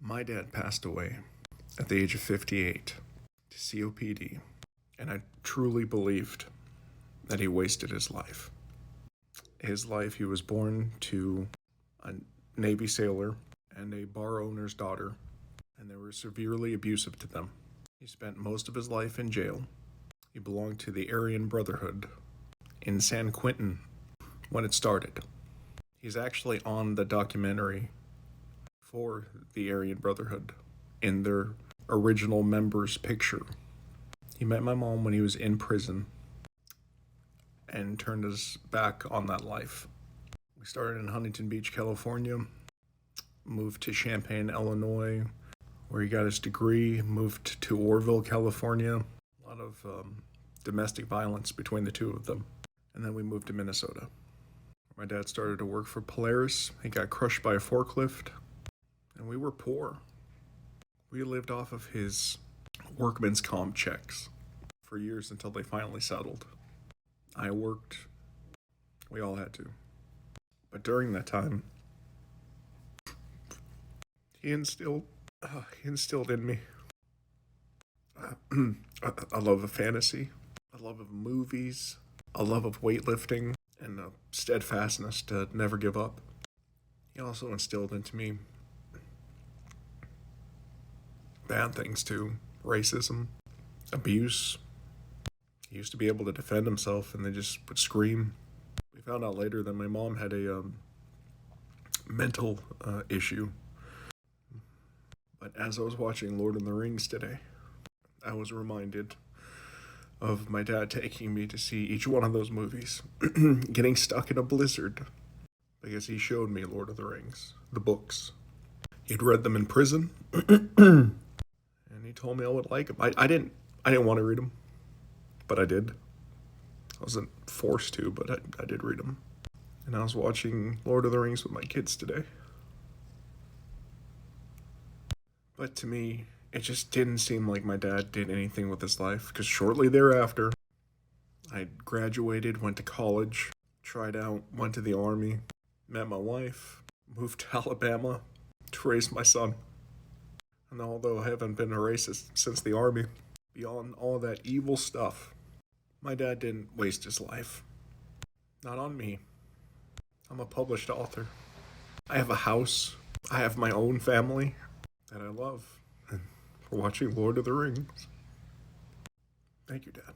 My dad passed away at the age of 58 to COPD, and I truly believed that he wasted his life. He was born to a Navy sailor and a bar owner's daughter, and they were severely abusive to them. He spent most of his life in jail. He belonged to the Aryan Brotherhood in San Quentin when it started. He's actually on the documentary for the Aryan Brotherhood in their original members picture. He met my mom when he was in prison and turned his back on that life. We started in Huntington Beach, California, moved to Champaign, Illinois, where he got his degree, moved to Orville, California. A lot of domestic violence between the two of them. And then we moved to Minnesota. My dad started to work for Polaris. He got crushed by a forklift. And we were poor. We lived off of his workman's comp checks for years until they finally settled. I worked. We all had to. But during that time, he instilled in me a love of fantasy, a love of movies, a love of weightlifting, and a steadfastness to never give up. He also instilled into me bad things too: racism, abuse. He used to be able to defend himself and they just would scream. We found out later that my mom had a mental issue. But as I was watching Lord of the Rings today, I was reminded of my dad taking me to see each one of those movies, getting stuck in a blizzard, because he showed me Lord of the Rings, the books. He'd read them in prison, and he told me I would like them. I didn't want to read them, but I did. I wasn't forced to, but I did read them. And I was watching Lord of the Rings with my kids today. But to me, it just didn't seem like my dad did anything with his life, because shortly thereafter, I graduated, went to college, tried out, went to the army, met my wife, moved to Alabama to raise my son. And although I haven't been a racist since the army, beyond all that evil stuff, my dad didn't waste his life. Not on me. I'm a published author. I have a house. I have my own family that I love. And for watching Lord of the Rings. Thank you, Dad.